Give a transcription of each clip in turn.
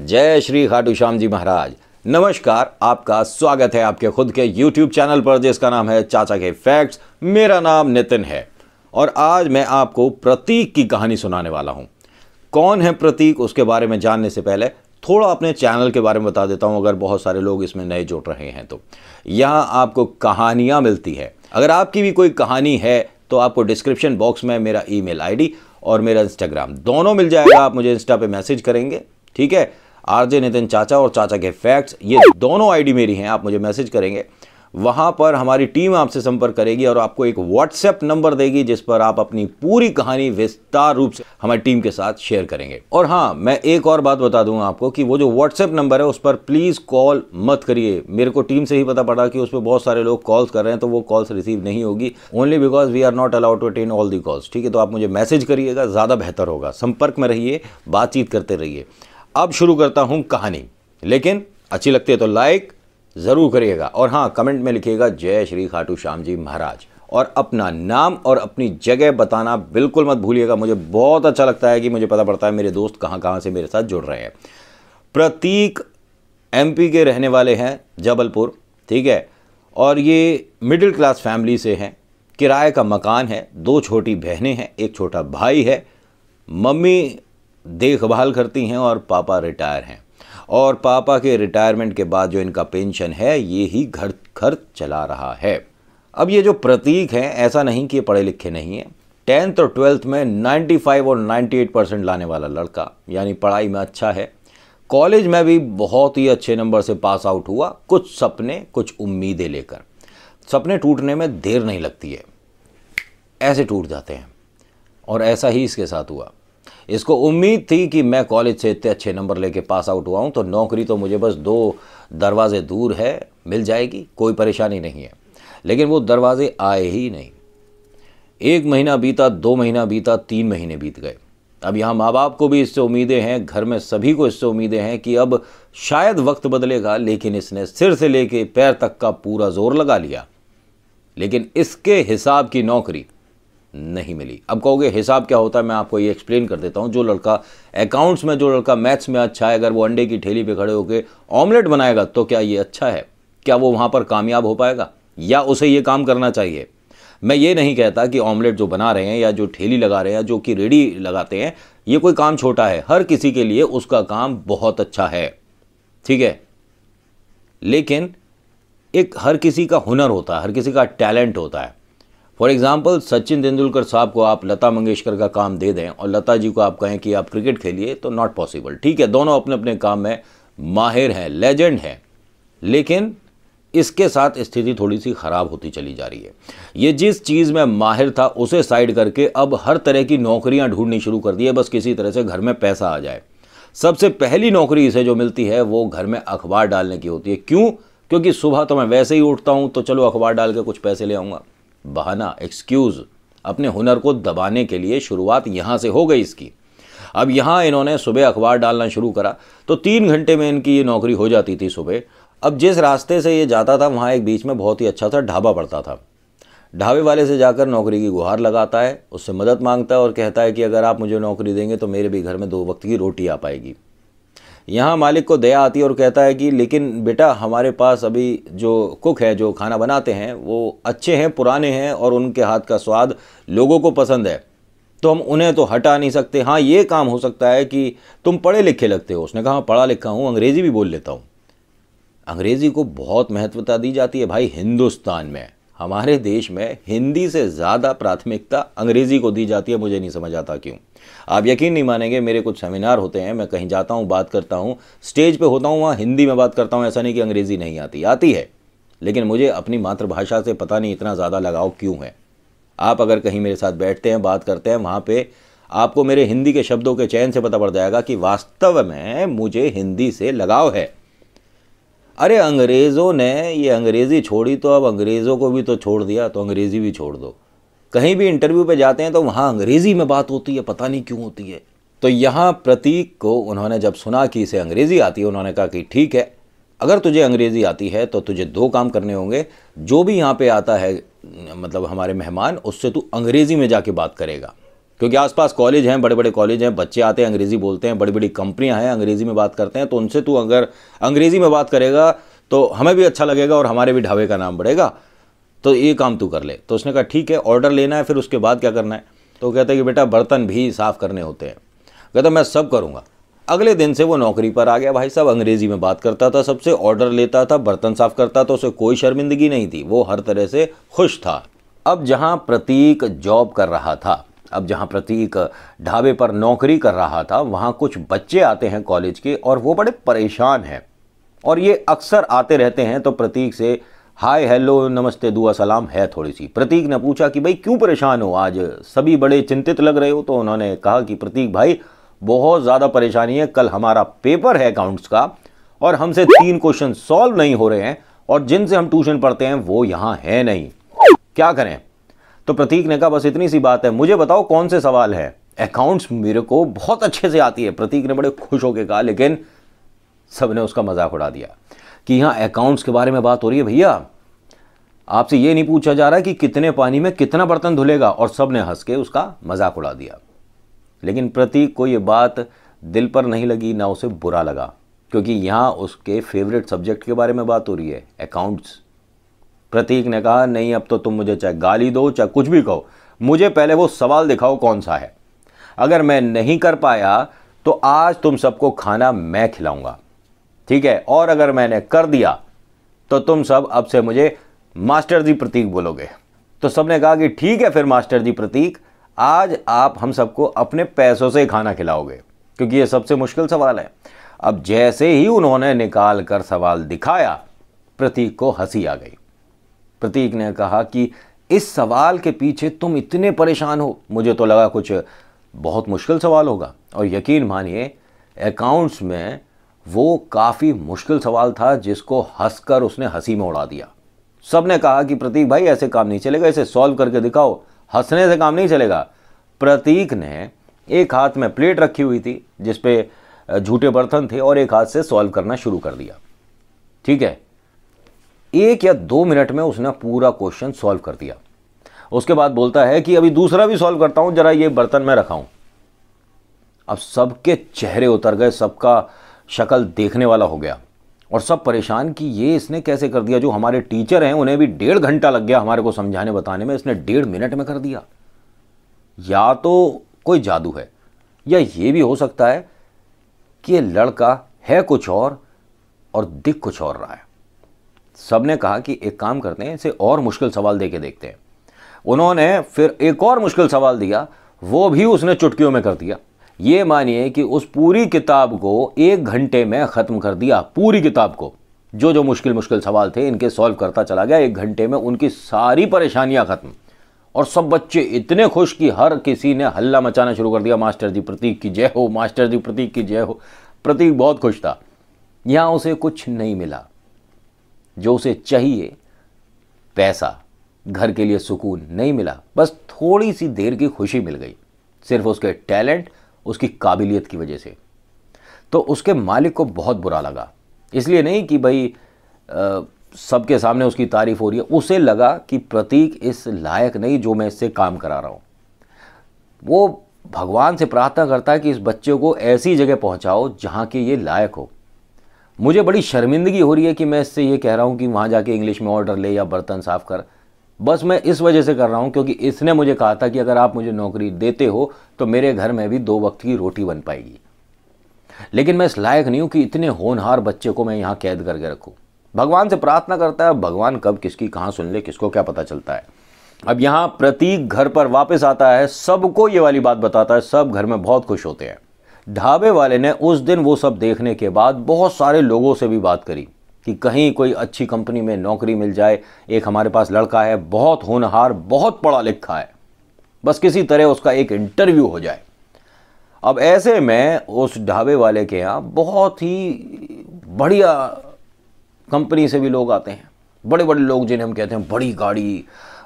जय श्री खाटू श्याम जी महाराज। नमस्कार, आपका स्वागत है आपके खुद के YouTube चैनल पर जिसका नाम है चाचा के फैक्ट्स। मेरा नाम नितिन है और आज मैं आपको प्रतीक की कहानी सुनाने वाला हूं। कौन है प्रतीक, उसके बारे में जानने से पहले थोड़ा अपने चैनल के बारे में बता देता हूं, अगर बहुत सारे लोग इसमें नए जुड़ रहे हैं तो। यहां आपको कहानियां मिलती है। अगर आपकी भी कोई कहानी है तो आपको डिस्क्रिप्शन बॉक्स में मेरा ईमेल आईडी और मेरा इंस्टाग्राम दोनों मिल जाएगा। आप मुझे इंस्टा पे मैसेज करेंगे, ठीक है। आरजे नितिन चाचा और चाचा के फैक्ट्स, ये दोनों आईडी मेरी हैं। आप मुझे मैसेज करेंगे, वहां पर हमारी टीम आपसे संपर्क करेगी और आपको एक व्हाट्सएप नंबर देगी जिस पर आप अपनी पूरी कहानी विस्तार रूप से हमारी टीम के साथ शेयर करेंगे। और हाँ, मैं एक और बात बता दूंगा आपको कि वो जो व्हाट्सएप नंबर है उस पर प्लीज़ कॉल मत करिए। मेरे को टीम से ही पता पड़ा कि उस पर बहुत सारे लोग कॉल्स कर रहे हैं, तो वो कॉल्स रिसीव नहीं होगी, only because we are not allowed to attend all the calls, ठीक है। तो आप मुझे मैसेज करिएगा, ज़्यादा बेहतर होगा। संपर्क में रहिए, बातचीत करते रहिए। अब शुरू करता हूं कहानी, लेकिन अच्छी लगती है तो लाइक जरूर करिएगा और हाँ, कमेंट में लिखिएगा जय श्री खाटू श्याम जी महाराज और अपना नाम और अपनी जगह बताना बिल्कुल मत भूलिएगा। मुझे बहुत अच्छा लगता है कि मुझे पता पड़ता है मेरे दोस्त कहाँ कहाँ से मेरे साथ जुड़ रहे हैं। प्रतीक MP के रहने वाले हैं, जबलपुर, ठीक है। और ये मिडिल क्लास फैमिली से हैं। किराए का मकान है, 2 छोटी बहनें हैं, एक छोटा भाई है। मम्मी देखभाल करती हैं और पापा रिटायर हैं। और पापा के रिटायरमेंट के बाद जो इनका पेंशन है ये ही घर खर्च चला रहा है। अब ये जो प्रतीक हैं, ऐसा नहीं कि ये पढ़े लिखे नहीं है। 10th और 12th में 95 और 98% लाने वाला लड़का, यानी पढ़ाई में अच्छा है। कॉलेज में भी बहुत ही अच्छे नंबर से पास आउट हुआ। कुछ सपने, कुछ उम्मीदें लेकर। सपने टूटने में देर नहीं लगती है, ऐसे टूट जाते हैं और ऐसा ही इसके साथ हुआ। इसको उम्मीद थी कि मैं कॉलेज से इतने अच्छे नंबर लेके पास आउट हुआ हूँ तो नौकरी तो मुझे बस 2 दरवाजे दूर है, मिल जाएगी, कोई परेशानी नहीं है। लेकिन वो दरवाजे आए ही नहीं। 1 महीना बीता, 2 महीना बीता, 3 महीने बीत गए। अब यहाँ माँ बाप को भी इससे उम्मीदें हैं, घर में सभी को इससे उम्मीदें हैं कि अब शायद वक्त बदलेगा, लेकिन इसने सिर से लेके पैर तक का पूरा जोर लगा लिया, लेकिन इसके हिसाब की नौकरी नहीं मिली। अब कहोगे हिसाब क्या होता है, मैं आपको ये एक्सप्लेन कर देता हूँ। जो लड़का अकाउंट्स में, जो लड़का मैथ्स में अच्छा है, अगर वो अंडे की ठेली पे खड़े होकर ऑमलेट बनाएगा तो क्या ये अच्छा है? क्या वो वहाँ पर कामयाब हो पाएगा या उसे ये काम करना चाहिए? मैं ये नहीं कहता कि ऑमलेट जो बना रहे हैं या जो ठेली लगा रहे हैं, जो कि रेडी लगाते हैं, ये कोई काम छोटा है। हर किसी के लिए उसका काम बहुत अच्छा है, ठीक है। लेकिन एक हर किसी का हुनर होता है, हर किसी का टैलेंट होता है। फॉर एग्जाम्पल, सचिन तेंदुलकर साहब को आप लता मंगेशकर का काम दे दें और लता जी को आप कहें कि आप क्रिकेट खेलिए, तो नॉट पॉसिबल, ठीक है। दोनों अपने अपने काम में माहिर हैं, लेजेंड हैं, लेकिन इसके साथ स्थिति थोड़ी सी खराब होती चली जा रही है। ये जिस चीज़ में माहिर था उसे साइड करके अब हर तरह की नौकरियां ढूंढनी शुरू कर दी है, बस किसी तरह से घर में पैसा आ जाए। सबसे पहली नौकरी इसे जो मिलती है वो घर में अखबार डालने की होती है। क्यों? क्योंकि सुबह तो मैं वैसे ही उठता हूँ, तो चलो अखबार डाल के कुछ पैसे ले आऊँगा। बहाना, एक्सक्यूज़, अपने हुनर को दबाने के लिए शुरुआत यहाँ से हो गई इसकी। अब यहाँ इन्होंने सुबह अखबार डालना शुरू करा तो 3 घंटे में इनकी ये नौकरी हो जाती थी सुबह। अब जिस रास्ते से ये जाता था वहाँ एक बीच में बहुत ही अच्छा सा ढाबा पड़ता था। ढाबे वाले से जाकर नौकरी की गुहार लगाता है, उससे मदद मांगता है और कहता है कि अगर आप मुझे नौकरी देंगे तो मेरे भी घर में 2 वक्त की रोटी आ पाएगी। यहाँ मालिक को दया आती है और कहता है कि लेकिन बेटा, हमारे पास अभी जो कुक है, जो खाना बनाते हैं, वो अच्छे हैं, पुराने हैं और उनके हाथ का स्वाद लोगों को पसंद है, तो हम उन्हें तो हटा नहीं सकते। हाँ, ये काम हो सकता है कि तुम पढ़े लिखे लगते हो। उसने कहा पढ़ा लिखा हूँ, अंग्रेज़ी भी बोल लेता हूँ। अंग्रेज़ी को बहुत महत्वता दी जाती है भाई हिंदुस्तान में। हमारे देश में हिंदी से ज़्यादा प्राथमिकता अंग्रेज़ी को दी जाती है। मुझे नहीं समझ आता क्यों। आप यकीन नहीं मानेंगे, मेरे कुछ सेमिनार होते हैं, मैं कहीं जाता हूँ, बात करता हूँ, स्टेज पे होता हूँ, वहाँ हिंदी में बात करता हूँ। ऐसा नहीं कि अंग्रेज़ी नहीं आती, आती है, लेकिन मुझे अपनी मातृभाषा से पता नहीं इतना ज़्यादा लगाव क्यों है। आप अगर कहीं मेरे साथ बैठते हैं, बात करते हैं, वहाँ पर आपको मेरे हिंदी के शब्दों के चयन से पता पड़ जाएगा कि वास्तव में मुझे हिंदी से लगाव है। अरे अंग्रेज़ों ने ये अंग्रेज़ी छोड़ी तो अब अंग्रेज़ों को भी तो छोड़ दिया, तो अंग्रेज़ी भी छोड़ दो। कहीं भी इंटरव्यू पे जाते हैं तो वहाँ अंग्रेज़ी में बात होती है, पता नहीं क्यों होती है। तो यहाँ प्रतीक को उन्होंने जब सुना कि इसे अंग्रेज़ी आती है, उन्होंने कहा कि ठीक है, अगर तुझे अंग्रेज़ी आती है तो तुझे 2 काम करने होंगे। जो भी यहाँ पे आता है, मतलब हमारे मेहमान, उससे तू अंग्रेज़ी में जाके बात करेगा। क्योंकि आसपास कॉलेज हैं, बड़े बड़े कॉलेज हैं, बच्चे आते हैं, अंग्रेज़ी बोलते हैं, बड़ी बड़ी कंपनियां हैं, अंग्रेज़ी में बात करते हैं, तो उनसे तू अगर अंग्रेज़ी में बात करेगा तो हमें भी अच्छा लगेगा और हमारे भी ढाबे का नाम बढ़ेगा, तो ये काम तू कर ले। तो उसने कहा ठीक है, ऑर्डर लेना है, फिर उसके बाद क्या करना है? तो कहता है कि बेटा बर्तन भी साफ़ करने होते हैं। कहता मैं सब करूँगा। अगले दिन से वो नौकरी पर आ गया। भाई साहब अंग्रेज़ी में बात करता था, सबसे ऑर्डर लेता था, बर्तन साफ़ करता था, उसे कोई शर्मिंदगी नहीं थी, वो हर तरह से खुश था। अब जहाँ प्रतीक जॉब कर रहा था, अब जहाँ प्रतीक ढाबे पर नौकरी कर रहा था, वहाँ कुछ बच्चे आते हैं कॉलेज के और वो बड़े परेशान हैं और ये अक्सर आते रहते हैं। तो प्रतीक से हाय हेलो नमस्ते दुआ सलाम है थोड़ी सी। प्रतीक ने पूछा कि भाई क्यों परेशान हो, आज सभी बड़े चिंतित लग रहे हो। तो उन्होंने कहा कि प्रतीक भाई बहुत ज़्यादा परेशानी है, कल हमारा पेपर है अकाउंट्स का और हमसे 3 क्वेश्चन सॉल्व नहीं हो रहे हैं और जिनसे हम ट्यूशन पढ़ते हैं वो यहाँ है नहीं, क्या करें? तो प्रतीक ने कहा बस इतनी सी बात है, मुझे बताओ कौन से सवाल है? अकाउंट्स मेरे को बहुत अच्छे से आती है। प्रतीक ने बड़े खुश होकर कहा, लेकिन सबने उसका मजाक उड़ा दिया कि यहाँ अकाउंट्स के बारे में बात हो रही है भैया, आपसे ये नहीं पूछा जा रहा कि कितने पानी में कितना बर्तन धुलेगा। और सबने हंस के उसका मजाक उड़ा दिया। लेकिन प्रतीक को ये बात दिल पर नहीं लगी, ना उसे बुरा लगा, क्योंकि यहाँ उसके फेवरेट सब्जेक्ट के बारे में बात हो रही है, अकाउंट्स। प्रतीक ने कहा नहीं, अब तो तुम मुझे चाहे गाली दो चाहे कुछ भी कहो, मुझे पहले वो सवाल दिखाओ कौन सा है। अगर मैं नहीं कर पाया तो आज तुम सबको खाना मैं खिलाऊंगा, ठीक है? और अगर मैंने कर दिया तो तुम सब अब से मुझे मास्टर जी प्रतीक बोलोगे। तो सबने कहा कि ठीक है फिर मास्टर जी प्रतीक, आज आप हम सबको अपने पैसों से खाना खिलाओगे, क्योंकि ये सबसे मुश्किल सवाल है। अब जैसे ही उन्होंने निकाल कर सवाल दिखाया, प्रतीक को हंसी आ गई। प्रतीक ने कहा कि इस सवाल के पीछे तुम इतने परेशान हो, मुझे तो लगा कुछ बहुत मुश्किल सवाल होगा। और यकीन मानिए अकाउंट्स में वो काफ़ी मुश्किल सवाल था, जिसको हंसकर उसने हंसी में उड़ा दिया। सबने कहा कि प्रतीक भाई ऐसे काम नहीं चलेगा, इसे सॉल्व करके दिखाओ, हंसने से काम नहीं चलेगा। प्रतीक ने एक हाथ में प्लेट रखी हुई थी जिस पे झूठे बर्तन थे और एक हाथ से सॉल्व करना शुरू कर दिया, ठीक है? 1 या 2 मिनट में उसने पूरा क्वेश्चन सॉल्व कर दिया। उसके बाद बोलता है कि अभी दूसरा भी सॉल्व करता हूं, जरा ये बर्तन में रखा हूं। अब सबके चेहरे उतर गए, सबका शक्ल देखने वाला हो गया और सब परेशान कि ये इसने कैसे कर दिया। जो हमारे टीचर हैं उन्हें भी 1.5 घंटा लग गया हमारे को समझाने बताने में, इसने 1.5 मिनट में कर दिया। या तो कोई जादू है, या ये भी हो सकता है कि ये लड़का है कुछ और दिख कुछ और रहा है। सबने कहा कि एक काम करते हैं, इसे और मुश्किल सवाल दे के देखते हैं। उन्होंने फिर एक और मुश्किल सवाल दिया, वो भी उसने चुटकियों में कर दिया। ये मानिए कि उस पूरी किताब को 1 घंटे में ख़त्म कर दिया। पूरी किताब को जो जो मुश्किल सवाल थे इनके सॉल्व करता चला गया। 1 घंटे में उनकी सारी परेशानियां ख़त्म और सब बच्चे इतने खुश कि हर किसी ने हल्ला मचाना शुरू कर दिया, मास्टर जी प्रतीक की जय हो, मास्टर जी प्रतीक की जय हो। प्रतीक बहुत खुश था। यहाँ उसे कुछ नहीं मिला जो उसे चाहिए, पैसा, घर के लिए सुकून नहीं मिला, बस थोड़ी सी देर की खुशी मिल गई, सिर्फ उसके टैलेंट, उसकी काबिलियत की वजह से। तो उसके मालिक को बहुत बुरा लगा, इसलिए नहीं कि भाई सबके सामने उसकी तारीफ हो रही है, उसे लगा कि प्रतीक इस लायक नहीं जो मैं इससे काम करा रहा हूँ। वो भगवान से प्रार्थना करता है कि इस बच्चे को ऐसी जगह पहुँचाओ जहाँ के ये लायक हो। मुझे बड़ी शर्मिंदगी हो रही है कि मैं इससे ये कह रहा हूँ कि वहाँ जाके इंग्लिश में ऑर्डर ले या बर्तन साफ़ कर, बस मैं इस वजह से कर रहा हूँ क्योंकि इसने मुझे कहा था कि अगर आप मुझे नौकरी देते हो तो मेरे घर में भी 2 वक्त की रोटी बन पाएगी। लेकिन मैं इस लायक नहीं हूँ कि इतने होनहार बच्चे को मैं यहाँ कैद करके रखूँ। भगवान से प्रार्थना करता है, भगवान कब किसकी कहाँ सुन ले किसको क्या पता चलता है। अब यहाँ प्रतीक घर पर वापस आता है, सबको ये वाली बात बताता है, सब घर में बहुत खुश होते हैं। ढाबे वाले ने उस दिन वो सब देखने के बाद बहुत सारे लोगों से भी बात करी कि कहीं कोई अच्छी कंपनी में नौकरी मिल जाए। एक हमारे पास लड़का है, बहुत होनहार, बहुत पढ़ा लिखा है, बस किसी तरह उसका एक इंटरव्यू हो जाए। अब ऐसे में उस ढाबे वाले के यहाँ बहुत ही बढ़िया कंपनी से भी लोग आते हैं, बड़े बड़े लोग जिन्हें हम कहते हैं बड़ी गाड़ी,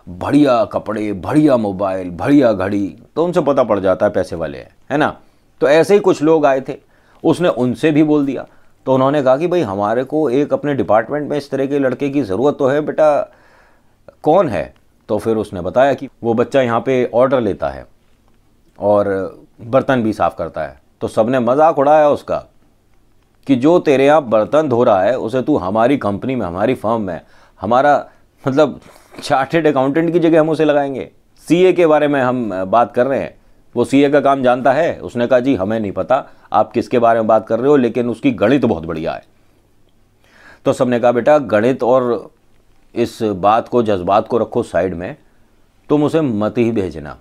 बढ़िया कपड़े, बढ़िया मोबाइल, बढ़िया घड़ी, तो उनसे पता पड़ जाता है पैसे वाले हैं, है ना। तो ऐसे ही कुछ लोग आए थे, उसने उनसे भी बोल दिया। तो उन्होंने कहा कि भाई हमारे को एक अपने डिपार्टमेंट में इस तरह के लड़के की ज़रूरत तो है, बेटा कौन है? तो फिर उसने बताया कि वो बच्चा यहाँ पे ऑर्डर लेता है और बर्तन भी साफ़ करता है। तो सबने मजाक उड़ाया उसका कि जो तेरे यहाँ बर्तन धो रहा है उसे तू हमारी कंपनी में, हमारी फर्म में, हमारा मतलब चार्टेड अकाउंटेंट की जगह हम उसे लगाएंगे। सीए के बारे में हम बात कर रहे हैं, वो सीए का काम जानता है? उसने कहा जी हमें नहीं पता आप किसके बारे में बात कर रहे हो, लेकिन उसकी गणित बहुत बढ़िया है। तो सबने कहा बेटा गणित और इस बात को, जज्बात को रखो साइड में, तुम उसे मत ही भेजना,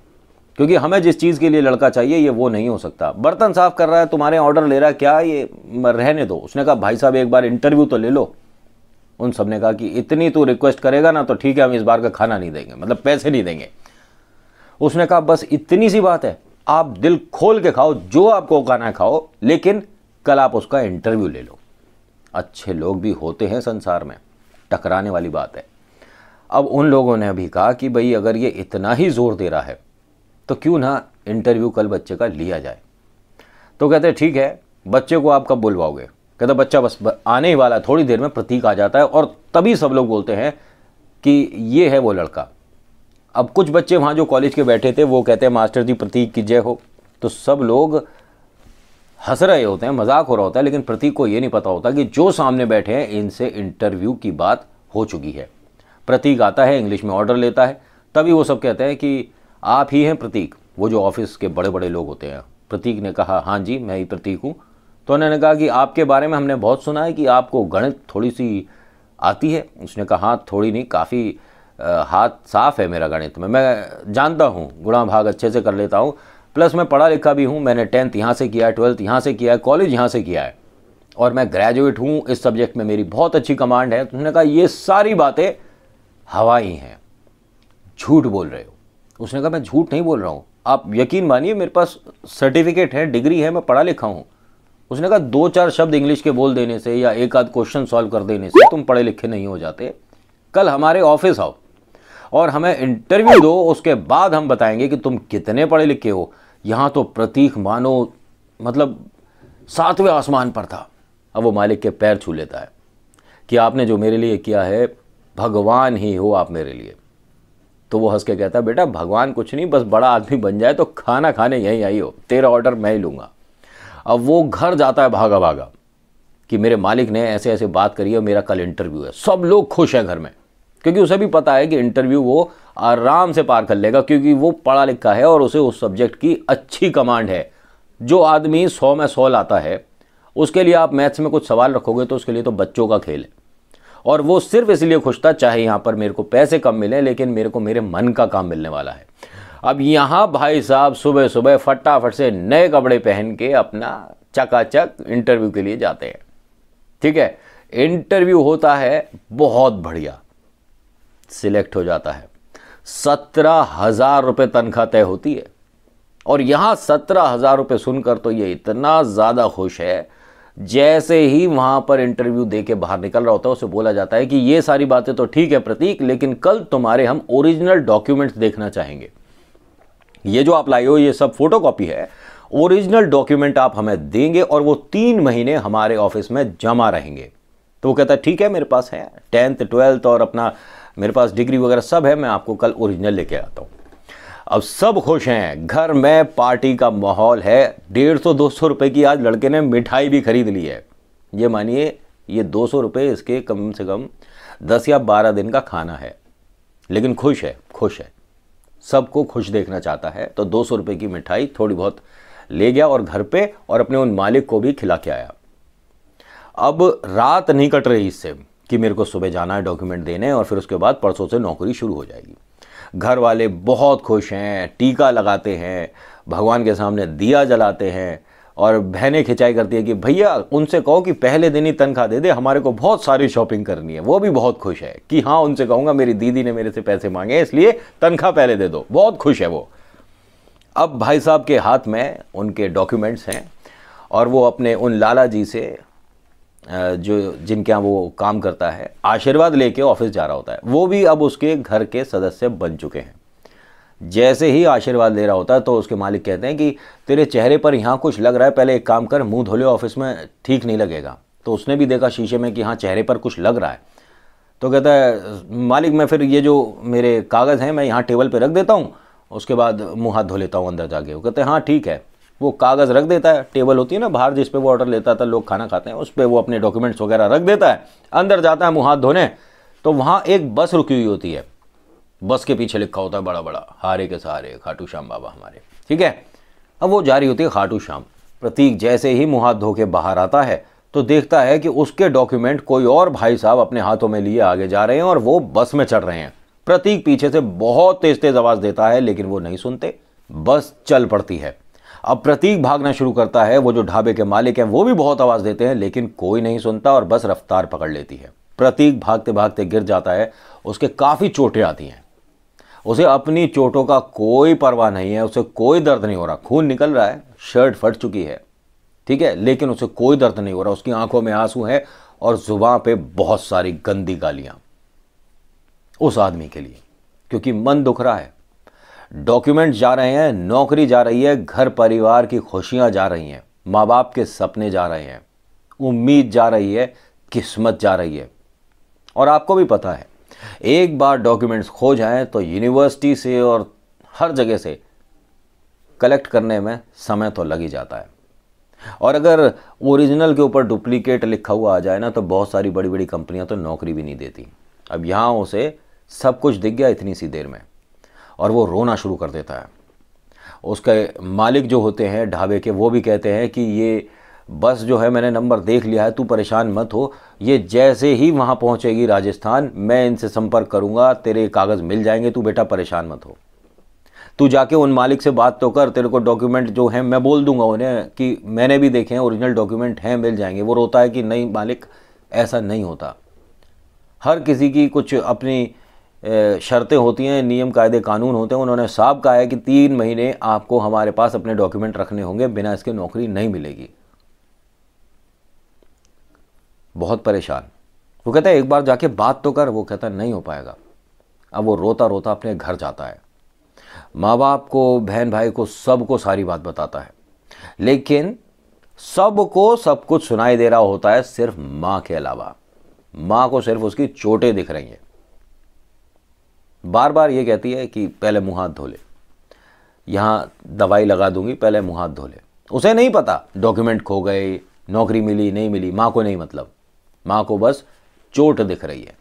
क्योंकि हमें जिस चीज़ के लिए लड़का चाहिए ये वो नहीं हो सकता। बर्तन साफ कर रहा है, तुम्हारे ऑर्डर ले रहा है, क्या ये रहने दो। उसने कहा भाई साहब एक बार इंटरव्यू तो ले लो। उन सब ने कहा कि इतनी तू रिक्वेस्ट करेगा ना तो ठीक है, हम इस बार का खाना नहीं देंगे, मतलब पैसे नहीं देंगे। उसने कहा बस इतनी सी बात है, आप दिल खोल के खाओ, जो आपको खाना है खाओ, लेकिन कल आप उसका इंटरव्यू ले लो। अच्छे लोग भी होते हैं संसार में, टकराने वाली बात है। अब उन लोगों ने भी कहा कि भाई अगर ये इतना ही जोर दे रहा है तो क्यों ना इंटरव्यू कल बच्चे का लिया जाए। तो कहते ठीक है, बच्चे को आप कब बुलवाओगे? कहता बच्चा बस आने ही वाला है, थोड़ी देर में प्रतीक आ जाता है और तभी सब लोग बोलते हैं कि ये है वो लड़का। अब कुछ बच्चे वहाँ जो कॉलेज के बैठे थे वो कहते हैं मास्टर जी प्रतीक की जय हो। तो सब लोग हंस रहे होते हैं, मजाक हो रहा होता है, लेकिन प्रतीक को ये नहीं पता होता कि जो सामने बैठे हैं इनसे इंटरव्यू की बात हो चुकी है। प्रतीक आता है, इंग्लिश में ऑर्डर लेता है, तभी वो सब कहते हैं कि आप ही हैं प्रतीक, वो जो ऑफिस के बड़े बड़े लोग होते हैं। प्रतीक ने कहा हाँ जी मैं ही प्रतीक हूँ। तो उन्होंने कहा कि आपके बारे में हमने बहुत सुना है कि आपको गणित थोड़ी सी आती है। उसने कहा हाँ थोड़ी नहीं, काफ़ी हाथ साफ है मेरा गणित में, मैं जानता हूँ, गुणा भाग अच्छे से कर लेता हूँ, प्लस मैं पढ़ा लिखा भी हूँ, मैंने 10th यहाँ से किया है, 12th यहाँ से किया है, कॉलेज यहाँ से किया है, और मैं ग्रेजुएट हूँ, इस सब्जेक्ट में मेरी बहुत अच्छी कमांड है। तो उसने कहा ये सारी बातें हवाई हैं, झूठ बोल रहे हो। उसने कहा मैं झूठ नहीं बोल रहा हूँ, आप यकीन मानिए मेरे पास सर्टिफिकेट है, डिग्री है, मैं पढ़ा लिखा हूँ। उसने कहा 2-4 शब्द इंग्लिश के बोल देने से या एक आध क्वेश्चन सॉल्व कर देने से तुम पढ़े लिखे नहीं हो जाते। कल हमारे ऑफिस आओ और हमें इंटरव्यू दो, उसके बाद हम बताएंगे कि तुम कितने पढ़े लिखे हो। यहाँ तो प्रतीक मानो मतलब 7वें आसमान पर था। अब वो मालिक के पैर छू लेता है कि आपने जो मेरे लिए किया है भगवान ही हो आप मेरे लिए। तो वो हंस के कहता है बेटा भगवान कुछ नहीं, बस बड़ा आदमी बन जाए तो खाना खाने यहीं आई हो, तेरा ऑर्डर मैं ही लूँगा। अब वो घर जाता है भागा भागा कि मेरे मालिक ने ऐसे ऐसे बात करी है, मेरा कल इंटरव्यू है। सब लोग खुश हैं घर में, क्योंकि उसे भी पता है कि इंटरव्यू वो आराम से पार कर लेगा, क्योंकि वो पढ़ा लिखा है और उसे उस सब्जेक्ट की अच्छी कमांड है। जो आदमी 100 में 100 लाता है उसके लिए आप मैथ्स में कुछ सवाल रखोगे तो उसके लिए तो बच्चों का खेल है। और वो सिर्फ इसलिए खुश था, चाहे यहाँ पर मेरे को पैसे कम मिले लेकिन मेरे को मेरे मन का काम मिलने वाला है। अब यहाँ भाई साहब सुबह सुबह फटाफट से नए कपड़े पहन के अपना चकाचक इंटरव्यू के लिए जाते हैं। ठीक है, इंटरव्यू होता है बहुत बढ़िया, सिलेक्ट हो जाता है, 17,000 रुपये तनख्वाह तय होती है। और यहाँ 17,000 रुपये सुनकर तो ये इतना ज़्यादा खुश है, जैसे ही वहाँ पर इंटरव्यू दे के बाहर निकल रहा होता है उसे बोला जाता है कि ये सारी बातें तो ठीक है प्रतीक, लेकिन कल तुम्हारे हम ओरिजिनल डॉक्यूमेंट्स देखना चाहेंगे। ये जो आप लाए हो ये सब फोटोकॉपी है, ओरिजिनल डॉक्यूमेंट आप हमें देंगे और वो 3 महीने हमारे ऑफिस में जमा रहेंगे। तो वो कहता है ठीक है मेरे पास है 10th 12th और अपना मेरे पास डिग्री वगैरह सब है, मैं आपको कल ओरिजिनल लेके आता हूँ। अब सब खुश हैं, घर में पार्टी का माहौल है। 150-200 रुपये की आज लड़के ने मिठाई भी खरीद ली है। ये मानिए ये 200 रुपये इसके कम से कम 10 या 12 दिन का खाना है, लेकिन खुश है, खुश है, सबको खुश देखना चाहता है। तो 200 रुपये की मिठाई थोड़ी बहुत ले गया और घर पे और अपने उन मालिक को भी खिला के आया। अब रात नहीं कट रही इससे कि मेरे को सुबह जाना है डॉक्यूमेंट देने और फिर उसके बाद परसों से नौकरी शुरू हो जाएगी। घर वाले बहुत खुश हैं, टीका लगाते हैं, भगवान के सामने दिया जलाते हैं और बहनें खिंचाई करती है कि भैया उनसे कहो कि पहले दिन ही तनख्वाह दे दे, हमारे को बहुत सारी शॉपिंग करनी है। वो भी बहुत खुश है कि हाँ उनसे कहूँगा मेरी दीदी ने मेरे से पैसे मांगे इसलिए तनख्वाह पहले दे दो, बहुत खुश है वो। अब भाई साहब के हाथ में उनके डॉक्यूमेंट्स हैं और वो अपने उन लाला जी से जो जिनके यहाँ वो काम करता है आशीर्वाद लेके ऑफिस जा रहा होता है। वो भी अब उसके घर के सदस्य बन चुके हैं। जैसे ही आशीर्वाद ले रहा होता है तो उसके मालिक कहते हैं कि तेरे चेहरे पर यहाँ कुछ लग रहा है, पहले एक काम कर मुंह धो ले, ऑफिस में ठीक नहीं लगेगा। तो उसने भी देखा शीशे में कि हाँ चेहरे पर कुछ लग रहा है। तो कहता है मालिक मैं फिर ये जो मेरे कागज़ हैं मैं यहाँ टेबल पर रख देता हूँ उसके बाद मुँह हाथ धो लेता हूँ अंदर जाके। वो कहते हैं हाँ ठीक है। वो कागज़ रख देता है, टेबल होती है ना बाहर जिस पे वो ऑर्डर लेता था, लोग खाना खाते हैं, उस पर वो अपने डॉक्यूमेंट्स वगैरह रख देता है, अंदर जाता है मुँह हाथ धोने। तो वहाँ एक बस रुकी हुई होती है, बस के पीछे लिखा होता है बड़ा बड़ा, हारे के सहारे खाटू श्याम बाबा हमारे, ठीक है। अब वो जा रही होती है खाटू श्याम। प्रतीक जैसे ही मुँह हाथ धो के बाहर आता है तो देखता है कि उसके डॉक्यूमेंट कोई और भाई साहब अपने हाथों में लिए आगे जा रहे हैं और वो बस में चढ़ रहे हैं। प्रतीक पीछे से बहुत तेज तेज आवाज़ देता है लेकिन वो नहीं सुनते, बस चल पड़ती है। अब प्रतीक भागना शुरू करता है, वो जो ढाबे के मालिक हैं वो भी बहुत आवाज़ देते हैं लेकिन कोई नहीं सुनता और बस रफ्तार पकड़ लेती है। प्रतीक भागते भागते गिर जाता है, उसके काफ़ी चोटें आती हैं। उसे अपनी चोटों का कोई परवाह नहीं है, उसे कोई दर्द नहीं हो रहा, खून निकल रहा है, शर्ट फट चुकी है, ठीक है, लेकिन उसे कोई दर्द नहीं हो रहा। उसकी आंखों में आंसू है और जुबान पे बहुत सारी गंदी गालियां उस आदमी के लिए, क्योंकि मन दुख रहा है। डॉक्यूमेंट जा रहे हैं, नौकरी जा रही है, घर परिवार की खुशियां जा रही हैं, माँ बाप के सपने जा रहे हैं, उम्मीद जा रही है, किस्मत जा रही है। और आपको भी पता है एक बार डॉक्यूमेंट्स खो जाएं तो यूनिवर्सिटी से और हर जगह से कलेक्ट करने में समय तो लग ही जाता है। और अगर ओरिजिनल के ऊपर डुप्लीकेट लिखा हुआ आ जाए ना तो बहुत सारी बड़ी बड़ी कंपनियां तो नौकरी भी नहीं देती। अब यहाँ उसे सब कुछ दिख गया इतनी सी देर में और वो रोना शुरू कर देता है। उसके मालिक जो होते हैं ढाबे के वो भी कहते हैं कि ये बस जो है मैंने नंबर देख लिया है, तू परेशान मत हो, ये जैसे ही वहाँ पहुँचेगी राजस्थान मैं इनसे संपर्क करूँगा, तेरे कागज़ मिल जाएंगे, तू बेटा परेशान मत हो। तू जाके उन मालिक से बात तो कर, तेरे को डॉक्यूमेंट जो हैं मैं बोल दूंगा उन्हें कि मैंने भी देखे हैं, ओरिजिनल डॉक्यूमेंट हैं, मिल जाएंगे। वो रोता है कि नहीं मालिक ऐसा नहीं होता, हर किसी की कुछ अपनी शर्तें होती हैं, नियम कायदे कानून होते हैं। उन्होंने साफ कहा है कि 3 महीने आपको हमारे पास अपने डॉक्यूमेंट रखने होंगे, बिना इसके नौकरी नहीं मिलेगी। बहुत परेशान वो कहता है एक बार जाके बात तो कर। वो कहता है नहीं हो पाएगा। अब वो रोता रोता अपने घर जाता है, माँ बाप को, बहन भाई को, सबको सारी बात बताता है, लेकिन सबको सब कुछ सुनाई दे रहा होता है सिर्फ माँ के अलावा। माँ को सिर्फ उसकी चोटें दिख रही हैं। बार बार ये कहती है कि पहले मुँह हाथ धो ले, यहाँ दवाई लगा दूंगी, पहले मुँह हाथ धो ले। उसे नहीं पता डॉक्यूमेंट खो गए, नौकरी मिली नहीं मिली, माँ को नहीं मतलब, माँ को बस चोट दिख रही है।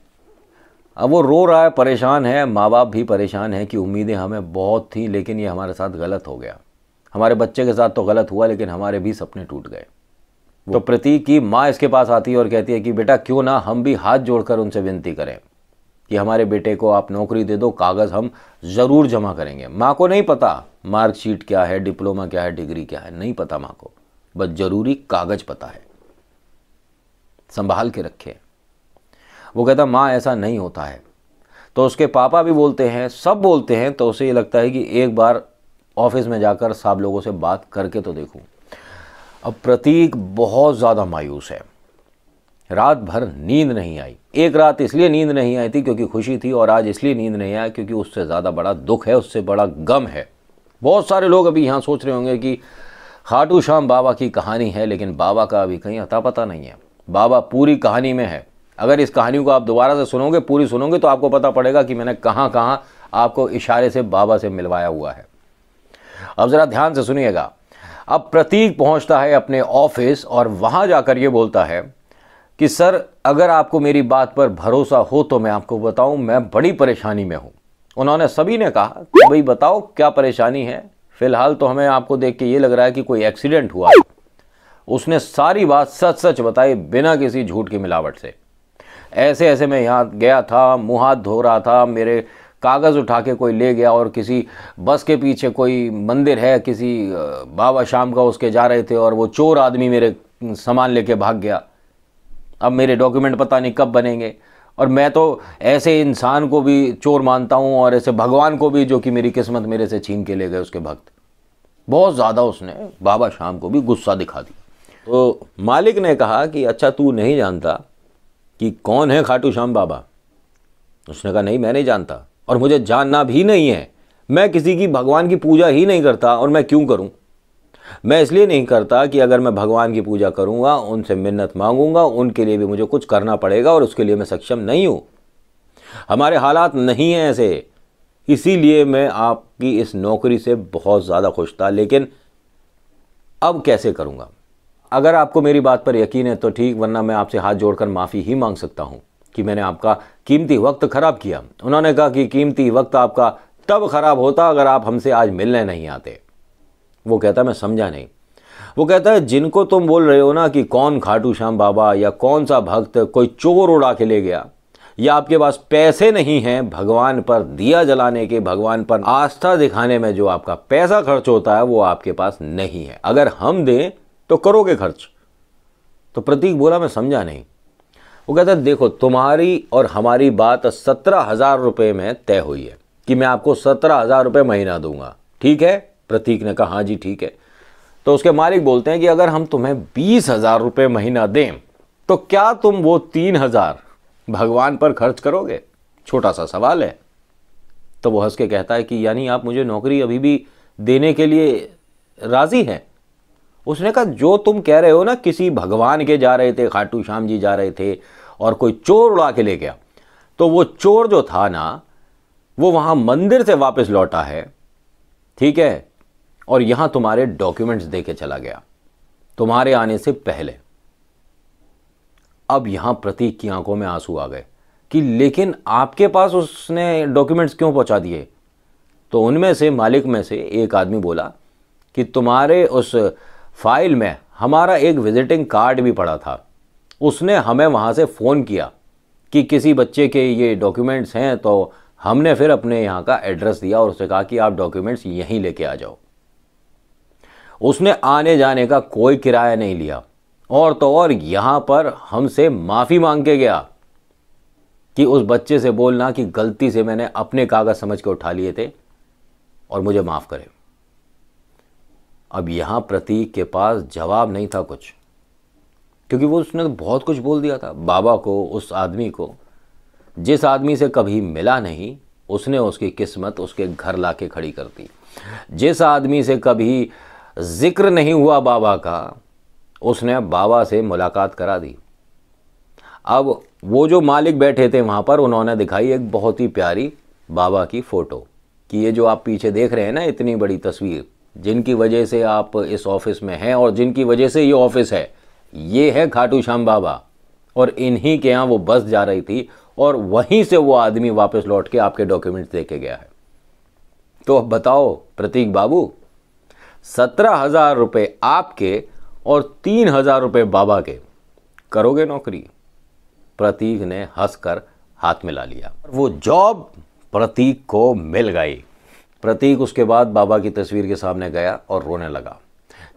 अब वो रो रहा है, परेशान है, माँ बाप भी परेशान है कि उम्मीदें हमें बहुत थी लेकिन ये हमारे साथ गलत हो गया। हमारे बच्चे के साथ तो गलत हुआ लेकिन हमारे भी सपने टूट गए। तो प्रतीक की माँ इसके पास आती है और कहती है कि बेटा क्यों ना हम भी हाथ जोड़कर उनसे विनती करें कि हमारे बेटे को आप नौकरी दे दो, कागज़ हम ज़रूर जमा करेंगे। माँ को नहीं पता मार्कशीट क्या है, डिप्लोमा क्या है, डिग्री क्या है, नहीं पता माँ को, बस ज़रूरी कागज़ पता है, संभाल के रखे। वो कहता माँ ऐसा नहीं होता है। तो उसके पापा भी बोलते हैं, सब बोलते हैं, तो उसे ये लगता है कि एक बार ऑफिस में जाकर सब लोगों से बात करके तो देखूं। अब प्रतीक बहुत ज़्यादा मायूस है, रात भर नींद नहीं आई। एक रात इसलिए नींद नहीं आई थी क्योंकि खुशी थी, और आज इसलिए नींद नहीं आई क्योंकि उससे ज़्यादा बड़ा दुख है, उससे बड़ा गम है। बहुत सारे लोग अभी यहाँ सोच रहे होंगे कि खाटू श्याम बाबा की कहानी है, लेकिन बाबा का अभी कहीं अता पता नहीं है। बाबा पूरी कहानी में है। अगर इस कहानी को आप दोबारा से सुनोगे, पूरी सुनोगे, तो आपको पता पड़ेगा कि मैंने कहाँ कहाँ आपको इशारे से बाबा से मिलवाया हुआ है। अब ज़रा ध्यान से सुनिएगा। अब प्रतीक पहुँचता है अपने ऑफिस और वहाँ जाकर ये बोलता है कि सर अगर आपको मेरी बात पर भरोसा हो तो मैं आपको बताऊं, मैं बड़ी परेशानी में हूं। उन्होंने सभी ने कहा कि भाई बताओ क्या परेशानी है। फिलहाल तो हमें आपको देख के ये लग रहा है कि कोई एक्सीडेंट हुआ। उसने सारी बात सच सच बताई, बिना किसी झूठ की मिलावट से। ऐसे ऐसे मैं यहाँ गया था, मुँह हाथ धो रहा था, मेरे कागज़ उठा के कोई ले गया, और किसी बस के पीछे कोई मंदिर है किसी बाबा श्याम का, उसके जा रहे थे और वो चोर आदमी मेरे सामान लेके भाग गया। अब मेरे डॉक्यूमेंट पता नहीं कब बनेंगे, और मैं तो ऐसे इंसान को भी चोर मानता हूँ और ऐसे भगवान को भी, जो कि मेरी किस्मत मेरे से छीन के ले गए उसके भक्त। बहुत ज़्यादा उसने बाबा श्याम को भी गुस्सा दिखा दिया। तो मालिक ने कहा कि अच्छा तू नहीं जानता कि कौन है खाटू श्याम बाबा? उसने कहा नहीं मैं नहीं जानता, और मुझे जानना भी नहीं है। मैं किसी की भगवान की पूजा ही नहीं करता, और मैं क्यों करूं? मैं इसलिए नहीं करता कि अगर मैं भगवान की पूजा करूंगा, उनसे मिन्नत मांगूंगा, उनके लिए भी मुझे कुछ करना पड़ेगा, और उसके लिए मैं सक्षम नहीं हूं। हमारे हालात नहीं हैं ऐसे, इसीलिए मैं आपकी इस नौकरी से बहुत ज़्यादा खुश था, लेकिन अब कैसे करूँगा। अगर आपको मेरी बात पर यकीन है तो ठीक, वरना मैं आपसे हाथ जोड़कर माफ़ी ही मांग सकता हूँ कि मैंने आपका कीमती वक्त ख़राब किया। उन्होंने कहा कि कीमती वक्त आपका तब ख़राब होता अगर आप हमसे आज मिलने नहीं आते। वो कहता मैं समझा नहीं। वो कहता है जिनको तुम बोल रहे हो ना कि कौन खाटू श्याम बाबा या कौन सा भक्त कोई चोर उड़ा के ले गया, या आपके पास पैसे नहीं हैं भगवान पर दिया जलाने के, भगवान पर आस्था दिखाने में जो आपका पैसा खर्च होता है वो आपके पास नहीं है। अगर हम दें तो करोगे खर्च। तो प्रतीक बोला मैं समझा नहीं। वो कहता है देखो तुम्हारी और हमारी बात 17,000 रुपये में तय हुई है कि मैं आपको 17,000 रुपये महीना दूंगा, ठीक है। प्रतीक ने कहा हाँ जी ठीक है। तो उसके मालिक बोलते हैं कि अगर हम तुम्हें 20,000 रुपये महीना दें तो क्या तुम वो 3,000 भगवान पर खर्च करोगे? छोटा सा सवाल है। तो वो हंस के कहता है कि यानी आप मुझे नौकरी अभी भी देने के लिए राजी हैं? उसने कहा जो तुम कह रहे हो ना, किसी भगवान के जा रहे थे, खाटू श्याम जी जा रहे थे और कोई चोर उड़ा के ले गया, तो वो चोर जो था ना वो वहां मंदिर से वापस लौटा है, ठीक है, और यहां तुम्हारे डॉक्यूमेंट्स दे के चला गया तुम्हारे आने से पहले। अब यहां प्रतीक की आंखों में आंसू आ गए कि लेकिन आपके पास उसने डॉक्यूमेंट्स क्यों पहुंचा दिए? तो उनमें से मालिक में से एक आदमी बोला कि तुम्हारे उस फाइल में हमारा एक विजिटिंग कार्ड भी पड़ा था, उसने हमें वहां से फ़ोन किया कि किसी बच्चे के ये डॉक्यूमेंट्स हैं, तो हमने फिर अपने यहाँ का एड्रेस दिया और उसने कहा कि आप डॉक्यूमेंट्स यहीं लेके आ जाओ। उसने आने जाने का कोई किराया नहीं लिया, और तो और यहाँ पर हमसे माफ़ी मांग के गया कि उस बच्चे से बोलना कि गलती से मैंने अपने कागज़ समझ के उठा लिए थे और मुझे माफ़ करे। अब यहाँ प्रतीक के पास जवाब नहीं था कुछ, क्योंकि वो उसने तो बहुत कुछ बोल दिया था बाबा को, उस आदमी को जिस आदमी से कभी मिला नहीं, उसने उसकी किस्मत उसके घर लाके खड़ी कर दी। जिस आदमी से कभी जिक्र नहीं हुआ बाबा का, उसने बाबा से मुलाकात करा दी। अब वो जो मालिक बैठे थे वहाँ पर, उन्होंने दिखाई एक बहुत ही प्यारी बाबा की फ़ोटो कि ये जो आप पीछे देख रहे हैं ना, इतनी बड़ी तस्वीर, जिनकी वजह से आप इस ऑफिस में हैं और जिनकी वजह से ये ऑफिस है, ये है खाटू श्याम बाबा, और इन्हीं के यहाँ वो बस जा रही थी और वहीं से वो आदमी वापस लौट के आपके डॉक्यूमेंट्स दे के गया है। तो अब बताओ प्रतीक बाबू, 17,000 रुपये आपके और 3,000 रुपये बाबा के, करोगे नौकरी? प्रतीक ने हंसकर हाथ मिला लिया। वो जॉब प्रतीक को मिल गई। प्रतीक उसके बाद बाबा की तस्वीर के सामने गया और रोने लगा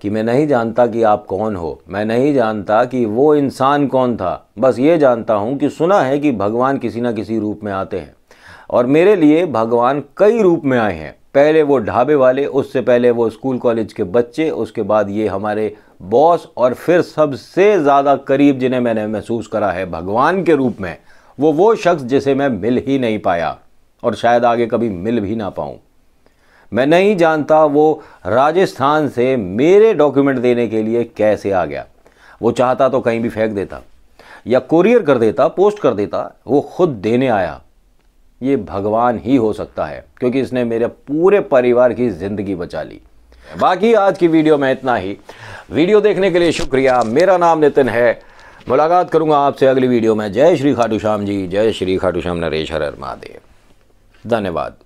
कि मैं नहीं जानता कि आप कौन हो, मैं नहीं जानता कि वो इंसान कौन था, बस ये जानता हूँ कि सुना है कि भगवान किसी न किसी रूप में आते हैं, और मेरे लिए भगवान कई रूप में आए हैं। पहले वो ढाबे वाले, उससे पहले वो स्कूल कॉलेज के बच्चे, उसके बाद ये हमारे बॉस, और फिर सबसे ज़्यादा करीब जिन्हें मैंने महसूस करा है भगवान के रूप में, वो शख्स जिसे मैं मिल ही नहीं पाया और शायद आगे कभी मिल भी ना पाऊँ। मैं नहीं जानता वो राजस्थान से मेरे डॉक्यूमेंट देने के लिए कैसे आ गया। वो चाहता तो कहीं भी फेंक देता या कुरियर कर देता, पोस्ट कर देता, वो खुद देने आया। ये भगवान ही हो सकता है, क्योंकि इसने मेरे पूरे परिवार की ज़िंदगी बचा ली। बाकी आज की वीडियो में इतना ही। वीडियो देखने के लिए शुक्रिया। मेरा नाम नितिन है। मुलाकात करूंगा आपसे अगली वीडियो में। जय श्री खाटू श्याम जी, जय श्री खाटू श्याम नरेश, हर हर महादेव। धन्यवाद।